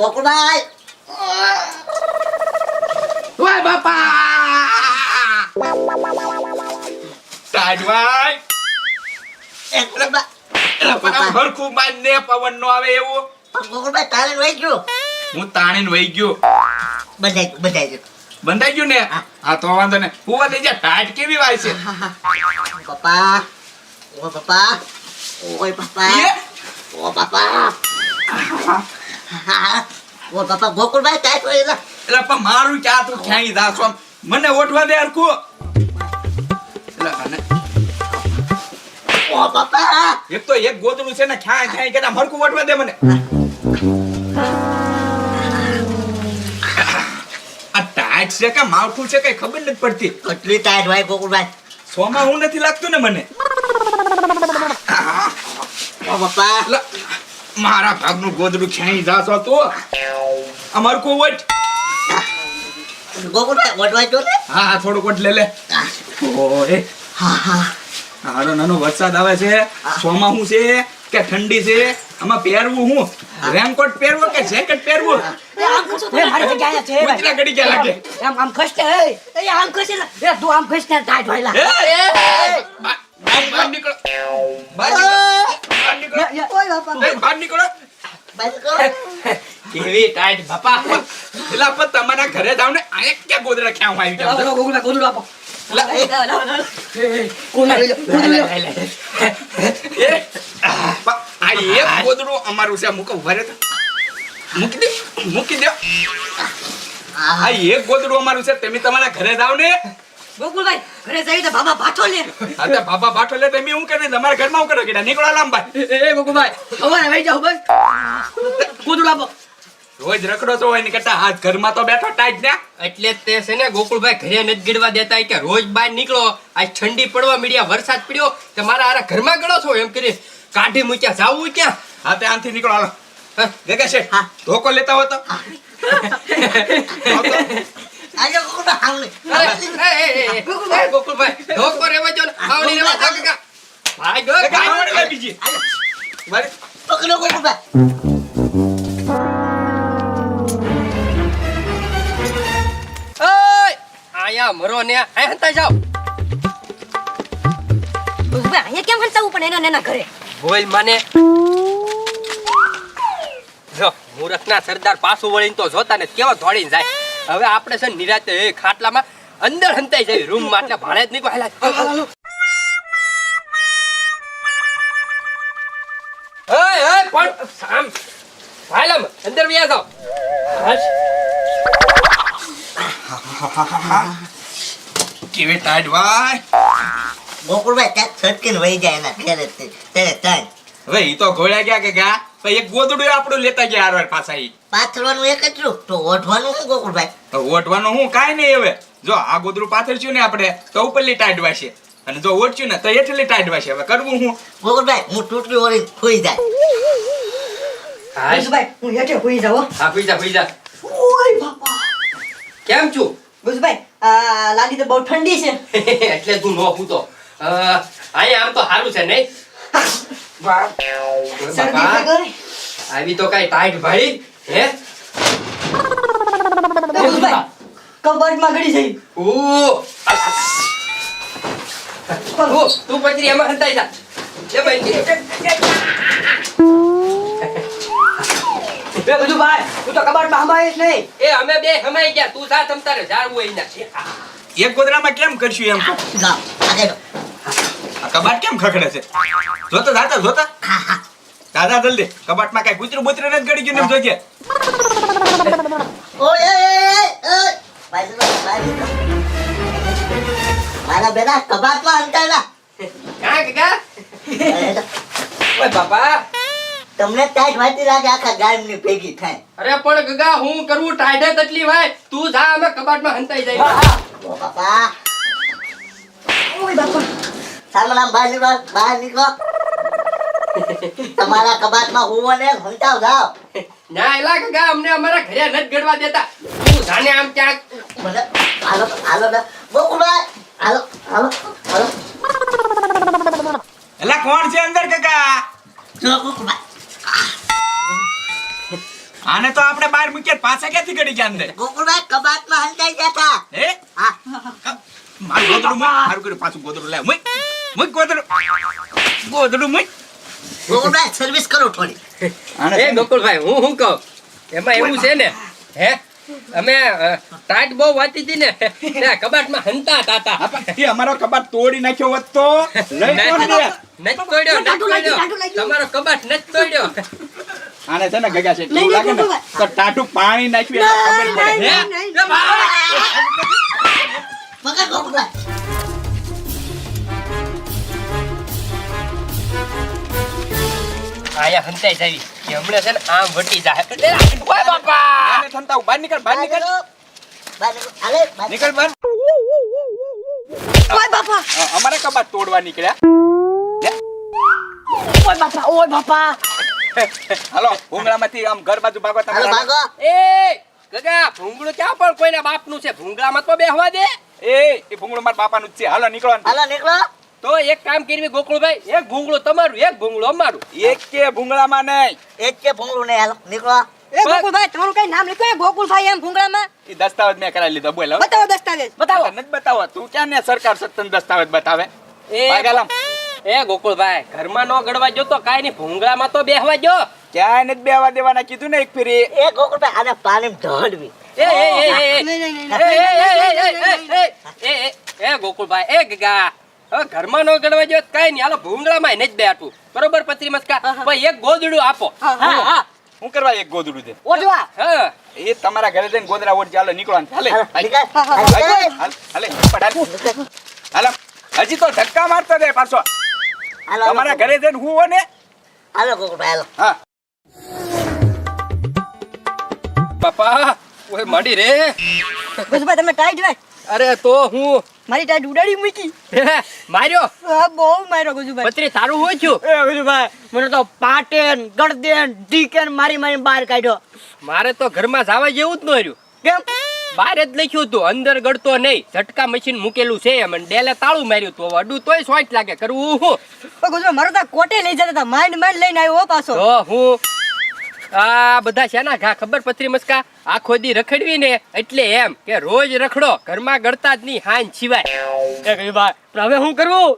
ગોકુળભાઈ ઓય બાપા તાજવાય પણ હરખું બાંધને પવન નો આવે એવું ગોકુળભાઈ તારે વહી ગયો હું તાણીને વહી ગયો બંધાઈ બંધાઈ ગયું ને હા તો વાંધો ને હુવા દઈ જા ટાઈટ કેવી વાય છે પપ્પા ઓ પપ્પા ઓય પપ્પા ઓ પપ્પા ઓ પપ્પા ગોકુળભાઈ ટાઈટ હોય એટલે પણ મારું ક્યાં તું ક્યાંય જાશો આમ મને ઓઠવા દે હરખું એટલે અને ઓ પપ્પા એક તો એક ગોદડું છે ને ક્યાંય કે હરખું ઓઠવા દે મને આ ટાઈટ છે કે માવઠું છે કઈ ખબર નથી પડતી કેટલી ટાઈટ હોય ગોકુળભાઈ સોમાં હું નથી લાગતું ને મને ઓ પપ્પા એટલે મારા ભાગનું ગોદડું ક્યાંય જાશો તું અમારું કોઈ વટ ગોકુળભાઈ ઓટવાઈ જો ને હા હા થોડુંક વટ લે ઓએ હારો નાનો વરસાદ આવે છે સોમાં હું છે કે ઠંડી છે આમાં પહેરવું હું રેનકોટ પહેરવો કે જેકેટ પહેરવું આમ કશું મારી જગ્યાએ છે કેટલા ઘડી ગયા લાગે આમ ખસતે એ આમ ખસે એ તું આમ ખસતે ટાઈટ હોઈલા બહાર નીકળો બહાર નીકળો ઓય બાપા બહાર નીકળો બસ કરો કેવી ટાઈટ બાપા એલા પણ તમારા ઘરે જાવ ને આ ક્યાં ગોદડા ક્યાં આવી ગયા ગોગુલા ગોદડું આપો આ એક ગોદડું અમારું છે મૂકો ભરે તો મૂકી દો આ એક ગોદડું અમારું છે તમે તમારા ઘરે જાવ ને ગોકુલભાઈ ઘરે જઈ તો બાબા પાછો લે અરે બાબા બાટો લે તમે હું કરે તમારા ઘરમાં હું કરો કે નીકળો લાંબા એ ગોકુલભાઈ હવે વઈ જાવ બસ ગોદડું આપો રોજ રખડો છો હોય ને કરતા હાથ ઘરમાં તો બેઠો ટાઈટ ને એટલે જ તે છે ને ગોકુળભાઈ ઘરે નથી ગીડવા દેતા કે રોજ બહાર નીકળો આ ઠંડી પડવા મીડિયા વરસાદ પડ્યો તે મારા આરા ઘરમાં ગળો છો એમ કરી કાઢી મૂક્યા જાવું ક્યાં હા તે આનથી નીકળો હાલો ગગા છે હા. ધોકો લેતા હો તો આજે ગોકુળભાઈ આવું ગોકુળભાઈ ધોકો રેવા જો ને આવડી રેવા જાવ કાકા ભાઈ ગો ગગા આવડે લે બીજી મારે પકડો ગોકુળભાઈ ઓય આયા મરો ને આ હંતા જાવ ગોકુલભાઈ અહીંયા કેમ હંતાવું પણ એના ઘરે બોલ મને જો મૂરખના સરદાર પાછું વળીને તો જોતા ને કેવા દોડીને જાય હવે આપણે છે ને નિરાતે એ ખાટલામાં અંદર હંતાઈ જાય રૂમ માં એટલે ભાડે જ નહીં કોઈ હાલા પણ સામ હાલમ અંદર વ્યા જાવ કેવી ટાઈટ વાય ગોકુળભાઈ ત્યાં છટકીને વહી જાય એના ઘેરે તેને ત્યાં હવે ઈ તો ઘોડ્યા ગયા કે ગા પણ એક ગોદડું આપણું લેતા ગયા હારવાર પાછા ઈ પાથરવાનું એક જ રૂપ તો ઓઢવાનું શું ગોકુળભાઈ તો ઓઢવાનું હું કાંઈ નહીં હવે જો આ ગોદડું પાથરશું ને આપણે તો ઉપરલી ટાઈટ વાશે અને જો ઓઢશું ને તો હેઠલી ટાઈટ વાશે હવે કરવું હું ગોકુળભાઈ હું ટૂટલી ઓળી ખોઈ જાય ગોકુલભાઈ હું હેઠે હોઈ જાવ હા પી જા ઓય બાપા કેમ છું ગોકુલભાઈ આ લાદી તો બહુ ઠંડી છે એટલે તું નો પૂતો અહીંયા આમ તો સારું છે નહીં શરદી બાપા, થઈ ગઈ આવી તો કઈ ટાઈટ ભાઈ હે ગોકુલભાઈ કબડમાં ગળી જઈ ઓ તું પચરી એમાં હંતાઈ જા લે ભાઈ ગોકુલભાઈ તું તો કબડમાં હમાય જ નહીં એ અમે બે હમાઈ ગયા તું સા તમતા રે જાળવું અહીંના એક ગોદડામાં કેમ કરશું એમ જાઓ આગળ આ કબાટ કેમ ખખડે છે જોતા દાદા જલ્દી કબાટમાં કઈ કૂતરું બુતરું નથી ગળી ગયું ને એમ જોજે ઓય મારા બેટા કબાટમાં અંટાયેલા કાં ગગા ઓય બાપા તમને ટાઈટ વાતી લાગે આખા ગામની ભેગી થાય અરે પણ ગગા હું કરવું ટાઈડે તકલીફ હોય તું જા અમે કબાટમાં હંતાઈ જાય ઓ બાપા ઓય બાપા સામણા બહાર નીકળો તમારા કબાટમાં હુવો ને હંતાવ જાઓ ના એલા ગગા અમને અમારા ઘરે નથી ગડવા દેતા તું જાને આમ ક્યાંક મને હાલો ને ગોકુળભાઈ હાલો એલા કોણ છે અંદર કાકા જો ગોકુળભાઈ આને તો આપણે બહાર મૂકીએ પાછા ક્યાંથી ગળી ગયા અંદર? ગોકુળભાઈ કબાટમાં હંતાઈ ગયા હતા. હે હા. મારું ગોદડું મૂક. મારું કર્યું પાછું ગોદડું લાવ. મૂક. મૂક ગોદડું. ગોદડું મૂક. ગોકુળભાઈ સર્વિસ કરો થોડી. એ ગોકુળભાઈ હું કહું એમાં એવું છે ને હે અમે ટાટ બહુ વાતી હતી ને ત્યાં કબાટમાં હંતા તાતા એ અમારો કબાટ તોડી નાખ્યો હોત તો લઈ કોણ દે? નચ તોડ્યો તમારો કબાટ નચ તોડ્યો આને છે ને ગગા છે એવું લાગે ને તો ટાટું પાણી નાખ્યું એટલે ખબર પડે. હે? એ ભાઈ! પકડ ગોકુળભાઈ. આયા હંતાઈ જાવી કે હમણાં છે ને આમ વટી જાય ઓય બાપા આને થંતાવ બહાર નીકળ બહાર નીકળ બહાર નીકળો. હાલે, બહાર નીકળ બહાર. ઓય બાપા અમારે કબાટ તોડવા નીકળ્યા. ઓય બાપા ઓય બાપા હાલો ભૂંગળામાંથી આમ ઘર બાજુ ભાગો હાલો, તમે. ભાગો. એ ગગા ભૂંગળું ક્યાં પણ કોઈના બાપનું છે ભૂંગળામાં તો બેહવા દે એ ભૂંગળું મારા બાપાનું જ છે. હાલો નીકળો. હાલો, નીકળો. તો એક કામ કરવી ગોકુળભાઈ એક ભૂંગળું તમારું એક ભૂંગળું અમારું એક કે ભૂંગળામાં નહીં. એક કે ભૂંગળું નહીં. હાલો, નીકળો. એ ગોકુળભાઈ તમારું કઈ નામ લખ્યું ગોકુળભાઈ એમ ભૂંગળામાં એ દસ્તાવેજ મેં કરાવી લીધો. બોલ હવે. બતાવો દસ્તાવેજ બતાવો. નથી બતાવો. તું ક્યાં ને સરકાર સત્તન દસ્તાવેજ બતાવે? એ ભાગાલામ. એ ગોકુળભાઈ ઘરમાં નો ગળવા જો તો કાઈ નહીં ભૂંગળામાં તો બેહવા જો ક્યાંય નથી બેવા દેવાના કીધું ને એક ફેરી. એ ગોકુળભાઈ આને પાણીમાં ઢળવી. એ એ એ એ નહીં નહીં એ ગોકુળભાઈ એ ગગા હવે ઘરમાં નો ગળવા જો કાઈ નહીં હાલો ભૂંગળામાં નહીં જ બેઠું બરોબર પત્રી મસ્કા ભાઈ એક ગોદડું આપો હા હું કરવા એક ગોદડું દે? ઓઢવા હા એ તમારા ઘરે જઈને ગોદડા ઓઢ. ચાલો નીકળો. હાલે હાલો, નીકળ. હાલે હાલે. હજી તો ધક્કા મારતો દે પાછો. હાલો, તમારા ઘરે જઈને હું હો ને. હાલો ગોકુળભાઈ, હાલો. હા બાપા ઓય મડી રે ગોકુળભાઈ તમે ટાઈટ ભાઈ અરે તો હું મારી ટાઈટ ઉડાડી મૂકી માર્યો હા બહુ માર્યો ગોકુળભાઈ પત્રી તારું હોય છું એ ગોકુળભાઈ મને તો પાટેન ગળદેન ડીકેન મારી મારી બહાર કાઢ્યો મારે તો ઘરમાં જવા જેવું જ ન રહ્યું કેમ બહાર જ લખ્યું હતું અંદર ગળતો નહીં ઝટકા મશીન મૂકેલું છે એમ અને ડેલે તાળું માર્યું તો અડું તોય શોર્ટ લાગે કરવું હું ગોકુળભાઈ મારો તો કોટે લઈ જતા હતા માઇન્ડ લઈને આવ્યો પાછો તો હું આ બધા શેના ઘા ખબર પથરી મસ્કા આખો દી રખડવી ને એટલે એમ કે રોજ રખડો ઘરમાં ગળતા જ નહીં હાન સિવાય એ ગોકુળભાઈ પણ હવે શું કરવું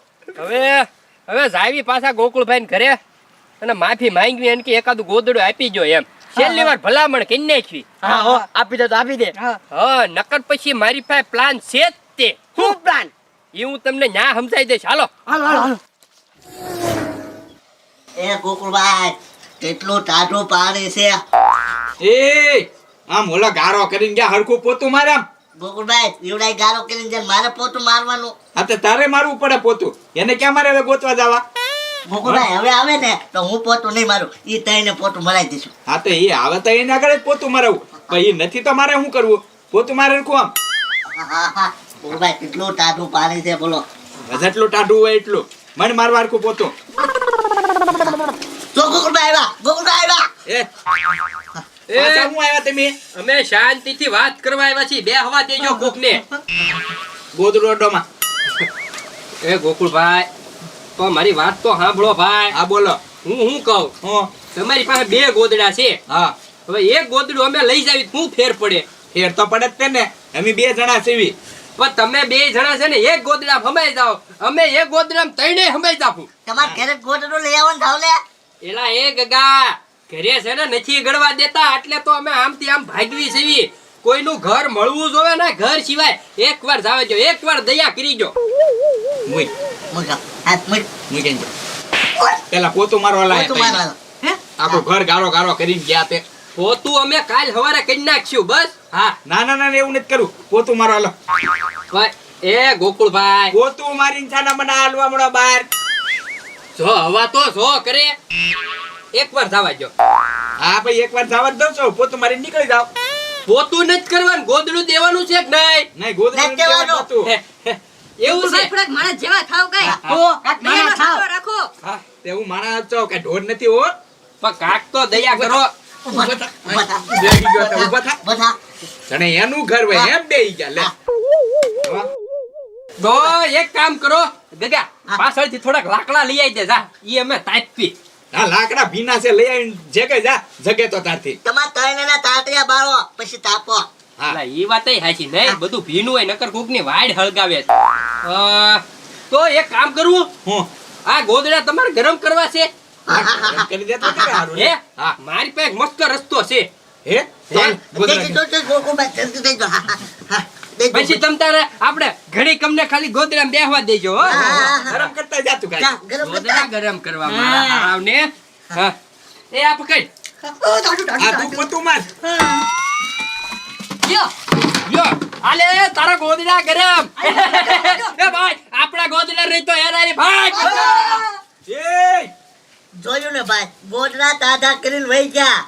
હવે જાવી પાછા ગોકુળભાઈ ઘરે અને માફી માંગવી અને કે એકાદું ગોદડું આપી જો એમ છેલ્લી વાર ભલામણ કરી નાખવી હા હો આપી દે તો આપી દે હા નકર પછી મારી પાસે પ્લાન છે જ તે શું પ્લાન એ હું તમને ન્યા સમજાઈ દઈશ હાલો હાલો હાલો હાલો એ ગોકુળભાઈ કેટલું ટાઢું પાણી છે. એ આમ ઓલા ગારો કરીને ગયા હરખું પોતું મારે આમ. ગોકુળભાઈ એવડાય ગારો કરીને જાય મારે પોતું મારવાનું. હા તો તારે મારવું પડે પોતું. એને ક્યાં મારે હવે ગોતવા જવા? ગોકુળભાઈ હવે આવે ને તો હું પોતું નહીં મારું. ઈ તઈને પોતું મરાઈ દઈશું. હા તો એ આવે તો એને આગળ જ પોતું મારવું. પણ એ નથી તો મારે શું કરવું? પોતું મારે રખું આમ. હા. ગોકુળભાઈ કેટલું ટાઢું પાણી છે બોલો. જેટલું ટાઢું હોય એટલું મને મારવા હરખું પોતું. જો ગોકુળભાઈ આવ્યા. એ પાછા હું આવ્યા તમે? અમે શાંતિથી વાત કરવા આવ્યા છીએ બે હવા દેજો કોકને ગોદડું અડોમાં. એ ગોકુળભાઈ તો મારી વાત તો સાંભળો ભાઈ હા બોલો. હું કહું હું તમારી પાસે બે ગોદડા છે હા હવે એક ગોદડું અમે લઈ જાવી શું ફેર પડે ફેર તો પડે જ તે ને. અમે બે જણા સીવી. પણ તમે બે જણા છે ને એક ગોદડા હમાઈ જાઓ અમે એક ગોદડા ત્રણે હમાઈ જાવું તમારે ઘરે ગોટડું લઈ આવવાનું થાવ લે. એલા એ ગગા ઘરે છે ને નથી ગળવા દેતા એટલે તો અમે આમથી આમ ભાગવી સેવી કોઈનું ઘર મળવું જોવે ને ઘર સિવાય એકવાર જાવે જો એકવાર દયા કરી જો મુઈ મૂકો. હાથ મૂક. મુઈ કેમ પેલા પોતું મારવા લાય. પોતું મારવાનું. આખું ઘર ગારો ગારો કરીને ગયા તે. પોતું અમે કાલ સવારે કરી નાખશું બસ હા ના એવું નથી કરું. પોતું મારો હાલો. ભાઈ એ ગોકુળભાઈ પોતું મારીને છાના મને હાલવા મળો બહાર. જો હવા તો જો કરે એકવાર જાવા જો હા ભાઈ એકવાર જવા જ દઉં છો. પોતું મારીને નીકળી જાવ. પોતું નથી કરવાનું ગોદડું દેવાનું છે કે નહીં નહીં ગોદડું નથી દેવાનું. પોતું. એવું છે થોડાક માણસ જેવા થાવ કઈ હો, માણસ થાવ રાખો હા તે હું માણા છો કે ઢોર નથી હો. પણ કાક તો દયા કરો ઊભા થા. બેહી ગયો તો ઊભા થા. ઊભા થા. જાણે એનું ઘર હોય એમ બેહી ગયા લે. હા. તો એક કામ કરો ગગા પાછળથી થોડાક લાકડા લઈ આવી દે જા ઈ અમે તાપી આ લાકડા ભીના છે લઈ આવીને જગે જા જગે તો તારથી તમાર ત્રણેયના તાતરિયા બાળો પછી તાપો. હા અલા, ઈ વાતય હાચી નહીં બધું ભીનું હોય નકર કોકની વાડ હળગાવે છે. તો એક કામ કરવું હું આ ગોદડા તમારે ગરમ કરવા છે ગરમ કરી દેતો કે હારું હે રે. હા મારી પાસે એક મસ્ત રસ્તો છે હે ચાલ, ગોદડા દેજો, દેજો, ગોકુળભાઈ, જલ્દી દેજો. હા, હા, હા. દેજો. પછી તમ તારે આપણે ઘડી કમને ખાલી ગોદડામાં બેહવા દેજો હો હા, હા, હા. ગરમ કરતા જાતું જા, કાંઈ. ગરમ ગોદડા કરતા. ગરમ કરવા મારા હારાવને. હા એ આ પકડ ઓ, દાદુ, દાદુ, આ તું દાદુ. પોતું માર. યો યો આલે તારા ગોદડા ગરમ એ ભાઈ આપણા ગોદડા રહી તો હેરાઈ ભાઈ એય જોયું ને ભાઈ, ગોદડા તાજા કરીને વહી ગયા.